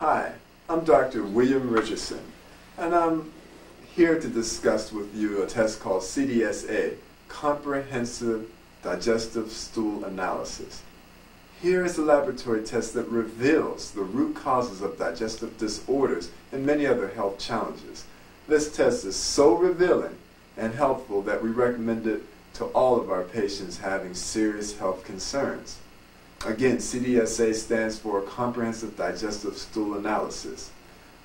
Hi, I'm Dr. William Richardson, and I'm here to discuss with you a test called CDSA, Comprehensive Digestive Stool Analysis. Here is a laboratory test that reveals the root causes of digestive disorders and many other health challenges. This test is so revealing and helpful that we recommend it to all of our patients having serious health concerns. Again, CDSA stands for Comprehensive Digestive Stool Analysis.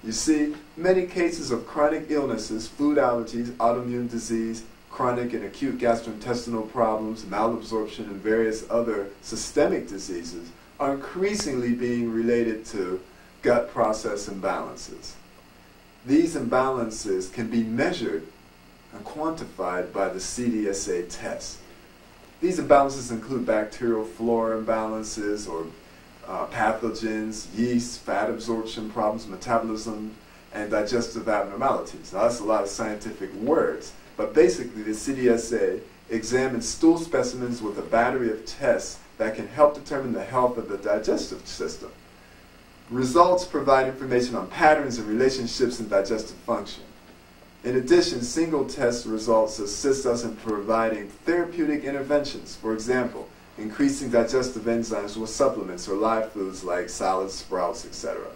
You see, many cases of chronic illnesses, food allergies, autoimmune disease, chronic and acute gastrointestinal problems, malabsorption, and various other systemic diseases are increasingly being related to gut process imbalances. These imbalances can be measured and quantified by the CDSA test. These imbalances include bacterial flora imbalances or pathogens, yeast, fat absorption problems, metabolism, and digestive abnormalities. Now that's a lot of scientific words, but basically the CDSA examines stool specimens with a battery of tests that can help determine the health of the digestive system. Results provide information on patterns and relationships in digestive function. In addition, single test results assist us in providing therapeutic interventions. For example, increasing digestive enzymes with supplements or live foods like salads, sprouts, etc.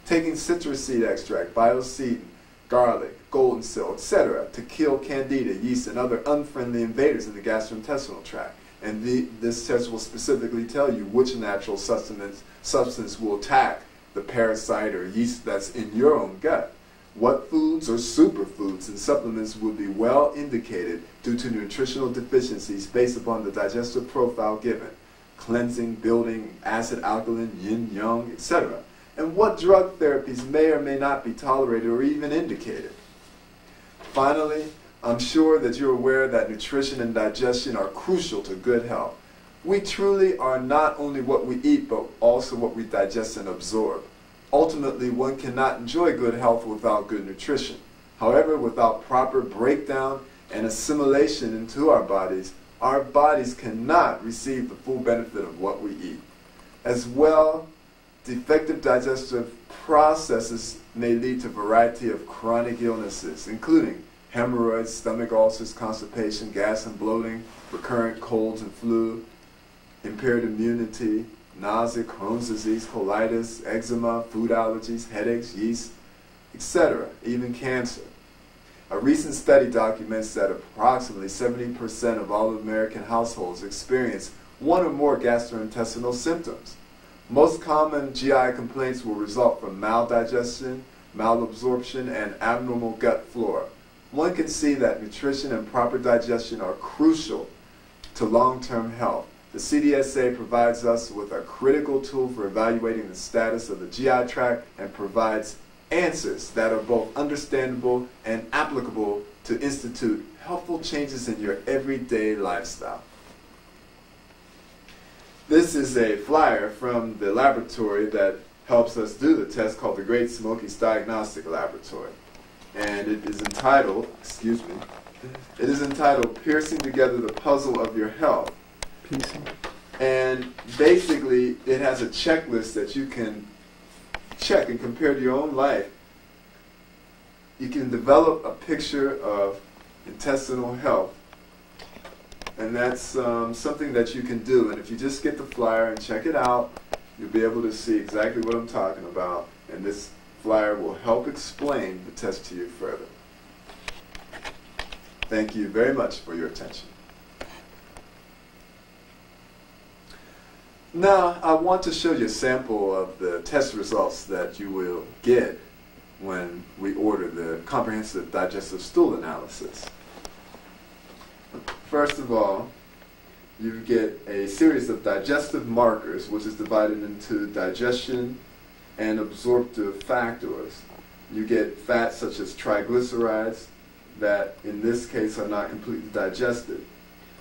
Taking citrus seed extract, biocetin, garlic, golden seal, etc. to kill candida, yeast, and other unfriendly invaders in the gastrointestinal tract. And this test will specifically tell you which natural substance will attack the parasite or yeast that's in your own gut. What foods or superfoods and supplements would be well indicated due to nutritional deficiencies based upon the digestive profile given, cleansing, building, acid, alkaline, yin, yang, etc. And what drug therapies may or may not be tolerated or even indicated. Finally, I'm sure that you're aware that nutrition and digestion are crucial to good health. We truly are not only what we eat, but also what we digest and absorb. Ultimately, one cannot enjoy good health without good nutrition. However, without proper breakdown and assimilation into our bodies cannot receive the full benefit of what we eat. As well, defective digestive processes may lead to a variety of chronic illnesses, including hemorrhoids, stomach ulcers, constipation, gas and bloating, recurrent colds and flu, impaired immunity, nausea, Crohn's disease, colitis, eczema, food allergies, headaches, yeast, etc., even cancer. A recent study documents that approximately 70% of all American households experience one or more gastrointestinal symptoms. Most common GI complaints will result from maldigestion, malabsorption, and abnormal gut flora. One can see that nutrition and proper digestion are crucial to long-term health. The CDSA provides us with a critical tool for evaluating the status of the GI tract and provides answers that are both understandable and applicable to institute helpful changes in your everyday lifestyle. This is a flyer from the laboratory that helps us do the test called the Great Smokies Diagnostic Laboratory. And it is entitled, Piercing Together the Puzzle of Your Health. And basically, it has a checklist that you can check and compare to your own life. You can develop a picture of intestinal health, and that's something that you can do. And if you just get the flyer and check it out, you'll be able to see exactly what I'm talking about, and this flyer will help explain the test to you further. Thank you very much for your attention. Now, I want to show you a sample of the test results that you will get when we order the Comprehensive Digestive Stool Analysis. First of all, you get a series of digestive markers, which is divided into digestion and absorptive factors. You get fats such as triglycerides that in this case are not completely digested,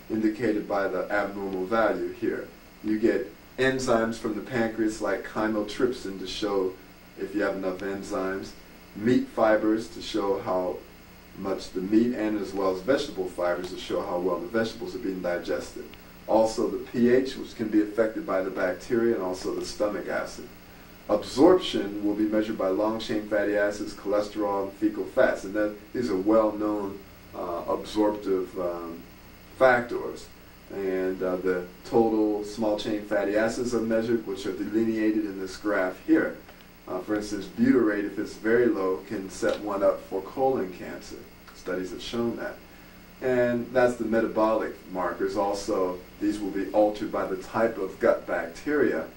indicated by the abnormal value here. You get enzymes from the pancreas like chymotrypsin to show if you have enough enzymes, meat fibers to show how much the meat, and as well as vegetable fibers to show how well the vegetables are being digested. Also the pH, which can be affected by the bacteria, and also the stomach acid. Absorption will be measured by long-chain fatty acids, cholesterol, and fecal fats, and these are well-known absorptive factors. And the total small-chain fatty acids are measured, which are delineated in this graph here. For instance, butyrate, if it's very low, can set one up for colon cancer. Studies have shown that. And that's the metabolic markers. Also, these will be altered by the type of gut bacteria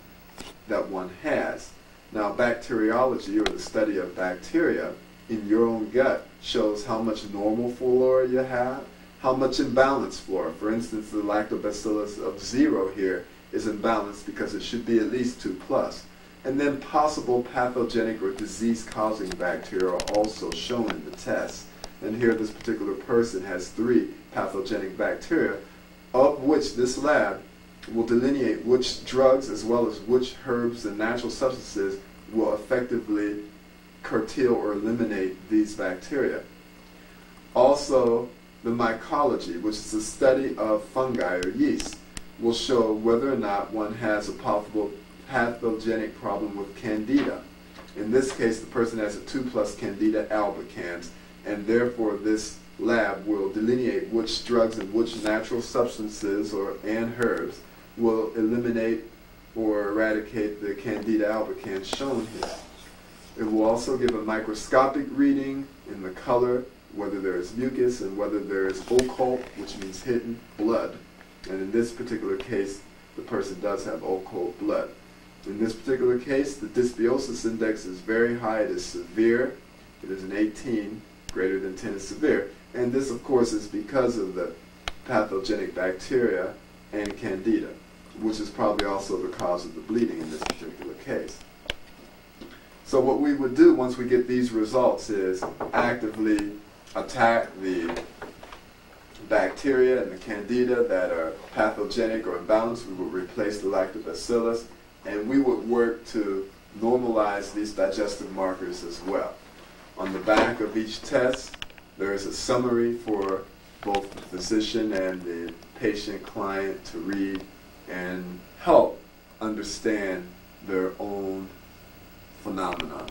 that one has. Now, bacteriology, or the study of bacteria in your own gut, shows how much normal flora you have, how much imbalanced flora. For instance, the lactobacillus of 0 here is imbalanced because it should be at least 2+. And then possible pathogenic or disease-causing bacteria are also shown in the test. And here this particular person has 3 pathogenic bacteria, of which this lab will delineate which drugs as well as which herbs and natural substances will effectively curtail or eliminate these bacteria. Also, the mycology, which is the study of fungi or yeast, will show whether or not one has a possible pathogenic problem with candida. In this case, the person has a 2+ candida albicans, and therefore this lab will delineate which drugs and which natural substances and herbs will eliminate or eradicate the candida albicans shown here. It will also give a microscopic reading in the color, whether there is mucus and whether there is occult, which means hidden, blood. And in this particular case, the person does have occult blood. In this particular case, the dysbiosis index is very high. It is severe. It is an 18. Greater than 10 is severe. And this, of course, is because of the pathogenic bacteria and candida, which is probably also the cause of the bleeding in this particular case. So what we would do once we get these results is actively attack the bacteria and the candida that are pathogenic or imbalanced. We would replace the lactobacillus, and we would work to normalize these digestive markers as well. On the back of each test, there is a summary for both the physician and the patient client to read and help understand their own phenomenon.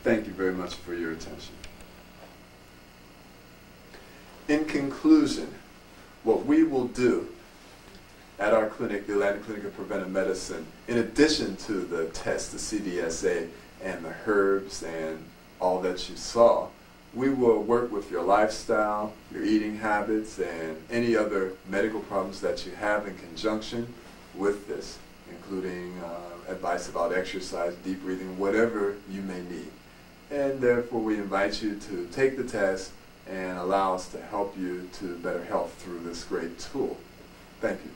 Thank you very much for your attention. In conclusion, what we will do at our clinic, the Atlantic Clinic of Preventive Medicine, in addition to the test, the CDSA, and the herbs and all that you saw, we will work with your lifestyle, your eating habits, and any other medical problems that you have in conjunction with this, including advice about exercise, deep breathing, whatever you may need. And therefore, we invite you to take the test and allow us to help you to better health through this great tool. Thank you.